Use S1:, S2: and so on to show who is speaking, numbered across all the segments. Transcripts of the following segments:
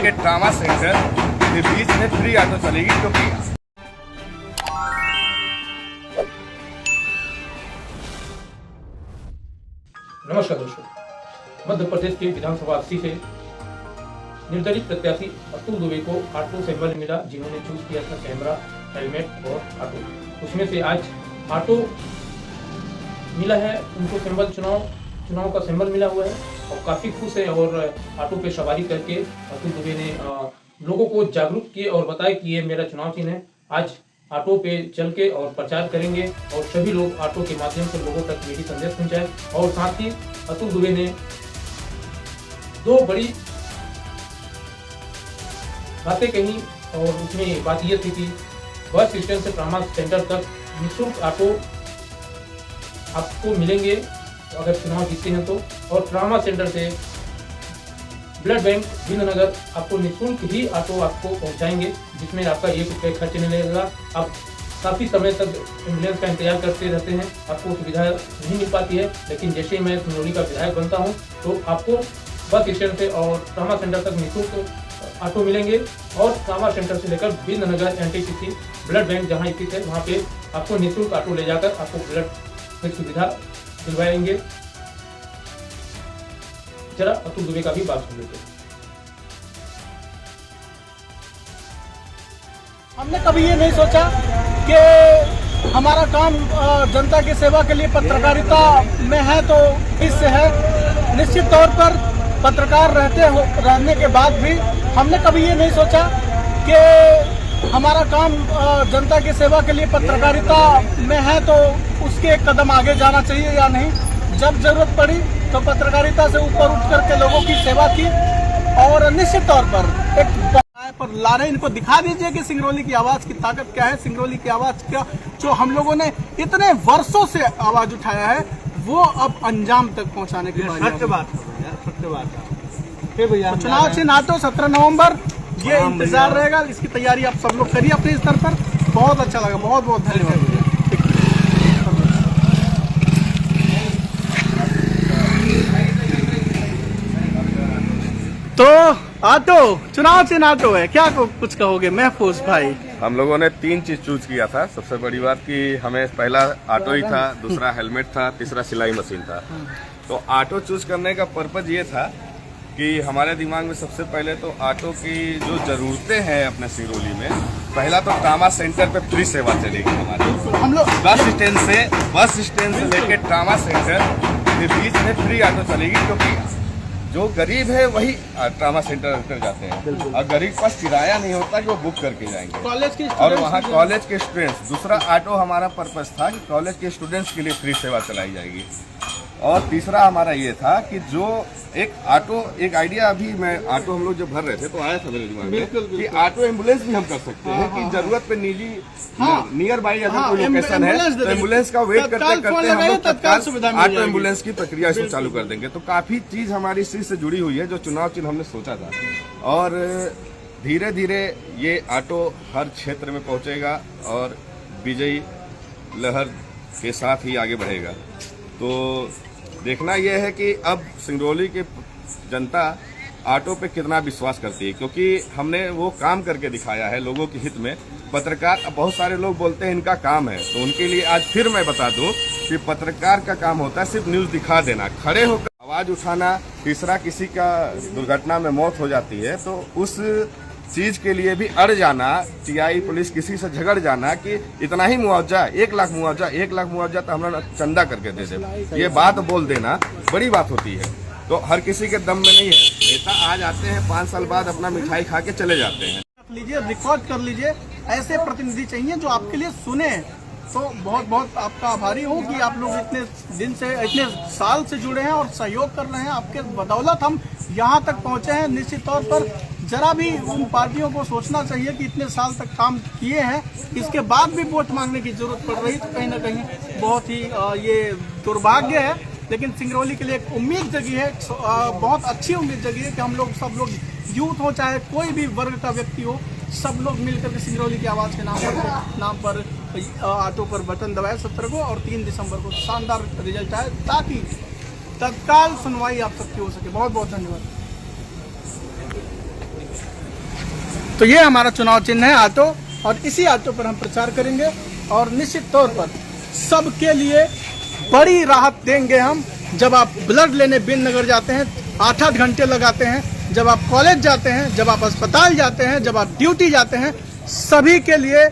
S1: लेके trauma centre के बीच में फ्री ऑटो चलेगी, क्योंकि
S2: नमस्कार दोस्तों, मध्य प्रदेश के विधानसभा सीट से निर्दलीय प्रत्याशी अतुल दुबे को ऑटो सिंबल मिला, जिन्होंने चूज किया था कैमरा, हेलमेट और ऑटो। उसमें से आज ऑटो मिला है उनको, सिंबल चुनाव का सिंबल मिला हुआ है और काफी खुश है। और ऑटो पे सवारी करके अतुल दुबे ने लोगों को जागरूक किए और बताया कि ये मेरा चुनाव चिन्ह है। आज ऑटो पे चल के और प्रचार करेंगे और सभी लोग ऑटो के माध्यम से लोगों तक यही संदेश पहुंचाए। और साथ ही अतुल दुबे ने दो बड़ी बातें कही और उसमें बात यह थी कि बस स्टैंड से ट्रामा सेंटर तक निःशुल्क ऑटो आपको मिलेंगे अगर चुनाव जीतते हैं तो, और ट्रामा सेंटर से ब्लड बैंक विंदनगर आपको निःशुल्क ही ऑटो आपको पहुंचाएंगे, जिसमें आपका 1 रुपये खर्च नहीं लगेगा। आप काफ़ी समय तक एम्बुलेंस का इंतजार करते रहते हैं, आपको सुविधा नहीं मिल पाती है, लेकिन जैसे ही मैं सिंगरौली का विधायक बनता हूं तो आपको बस स्टैंड से और ट्रामा सेंटर तक निःशुल्क ऑटो मिलेंगे। और ट्रामा सेंटर से लेकर विंदनगर NTPC ब्लड बैंक जहाँ स्थित है वहाँ पे आपको निःशुल्क ऑटो ले जाकर आपको ब्लड की सुविधा दिलवाएंगे। जरा अतुल दुबे का भी बात सुन लेते हैं।
S3: हमने कभी ये नहीं सोचा कि हमारा काम जनता की सेवा के लिए पत्रकारिता में है, तो इससे है। निश्चित तौर पर पत्रकार रहने के बाद भी हमने कभी ये नहीं सोचा कि हमारा काम जनता की सेवा के लिए पत्रकारिता में है, तो उसके एक कदम आगे जाना चाहिए या नहीं। जब जरूरत पड़ी तो पत्रकारिता से ऊपर उठ करके लोगों की सेवा की। और निश्चित तौर पर एक पर ला रहे, इनको दिखा दीजिए कि सिंगरौली की आवाज की ताकत क्या है, सिंगरौली की आवाज क्या जो हम लोगों ने इतने वर्षों से आवाज उठाया है, वो अब अंजाम तक पहुंचाने की सत्य बात है भैया। चुनाव चिन्ह ऑटो 17 नवंबर ये इंतजार रहेगा, इसकी तैयारी आप सब लोग करिए अपने स्तर पर। बहुत अच्छा लगा, बहुत बहुत धन्यवाद। तो ऑटो चुनाव चिन्ह ऑटो है, क्या कुछ कहोगे महफूज भाई?
S1: हम लोगों ने 3 चीज चूज किया था। सबसे बड़ी बात कि हमें पहला ऑटो ही था, दूसरा हेलमेट था, तीसरा सिलाई मशीन था। तो ऑटो चूज करने का पर्पज ये था कि हमारे दिमाग में सबसे पहले तो ऑटो की जो जरूरतें हैं अपने सिंगरौली में, पहला तो ट्रामा सेंटर पे फ्री सेवा चलेगी हमारी।
S3: हम लोग
S1: बस स्टैंड से लेके ट्रामा सेंटर के बीच में फ्री ऑटो चलेगी, क्योंकि जो गरीब है वही ट्रामा सेंटर अंदर जाते हैं और गरीब के पास किराया नहीं होता कि वो बुक करके जाएंगे
S3: कॉलेज के
S1: और वहाँ कॉलेज के स्टूडेंट्स। दूसरा ऑटो हमारा पर्पस था कि कॉलेज के स्टूडेंट्स के लिए फ्री सेवा चलाई जाएगी। और तीसरा हमारा ये था कि जो एक आइडिया अभी ऑटो हम लोग जब भर रहे थे तो आया था मेरे दिमाग में कि ऑटो एम्बुलेंस भी हम कर सकते हैं कि जरूरत पे निजी नियर बाई अगर कोई लोकेशन है तो एम्बुलेंस का वेट करते करते हम लोग तत्काल ऑटो एम्बुलेंस की प्रक्रिया इसमें चालू कर देंगे। तो काफी चीज हमारी इस चीज से जुड़ी हुई है जो चुनाव चिन्ह हमने सोचा था, और धीरे धीरे ये ऑटो हर क्षेत्र में पहुंचेगा और विजयी लहर के साथ ही आगे बढ़ेगा। तो देखना यह है कि अब सिंगरौली की जनता ऑटो पे कितना विश्वास करती है, क्योंकि हमने वो काम करके दिखाया है लोगों के हित में। पत्रकार, बहुत सारे लोग बोलते हैं इनका काम है, तो उनके लिए आज फिर मैं बता दूं कि पत्रकार का काम होता है सिर्फ न्यूज दिखा देना, खड़े होकर आवाज उठाना। तीसरा, किसी का दुर्घटना में मौत हो जाती है तो उस चीज के लिए भी अड़ जाना, टीआई पुलिस किसी से झगड़ जाना कि इतना ही मुआवजा, 1 लाख मुआवजा तो हमरा चंदा करके दे दे, ये बात बोल देना बड़ी बात होती है। तो हर किसी के दम में नहीं है। नेता आज आते हैं 5 साल बाद अपना मिठाई खा के चले जाते हैं।
S3: लीजिए, रिकॉर्ड कर लीजिए, ऐसे प्रतिनिधि चाहिए जो आपके लिए सुने। तो बहुत बहुत आपका आभारी हूँ कि आप लोग इतने दिन से, इतने साल से जुड़े हैं और सहयोग कर रहे हैं। आपके बदौलत हम यहाँ तक पहुँचे हैं। निश्चित तौर पर जरा भी उन पार्टियों को सोचना चाहिए कि इतने साल तक काम किए हैं, इसके बाद भी वोट मांगने की जरूरत पड़ रही, तो कहीं ना कहीं बहुत ही ये दुर्भाग्य है। लेकिन सिंगरौली के लिए एक उम्मीद जगी है, बहुत अच्छी उम्मीद जगी है कि हम लोग, सब लोग, यूथ हो चाहे कोई भी वर्ग का व्यक्ति हो, सब लोग मिलकर के सिंगरौली की आवाज़ के नाम पर ऑटो पर बटन दबाए 17 को, और 3 दिसंबर को शानदार रिजल्ट आए ताकि तत्काल सुनवाई आप सबकी हो सके। बहुत बहुत धन्यवाद। तो ये हमारा चुनाव चिन्ह है ऑटो, और इसी ऑटो पर हम प्रचार करेंगे और निश्चित तौर पर सबके लिए बड़ी राहत देंगे हम। जब आप ब्लड लेने बिन नगर जाते हैं 8-8 घंटे लगाते हैं, जब आप कॉलेज जाते हैं, जब आप अस्पताल जाते हैं, जब आप ड्यूटी जाते हैं, सभी के लिए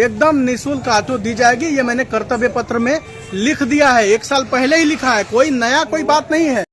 S3: एकदम निःशुल्क ऑटो दी जाएगी। ये मैंने कर्तव्य पत्र में लिख दिया है, 1 साल पहले ही लिखा है, कोई नया कोई बात नहीं है।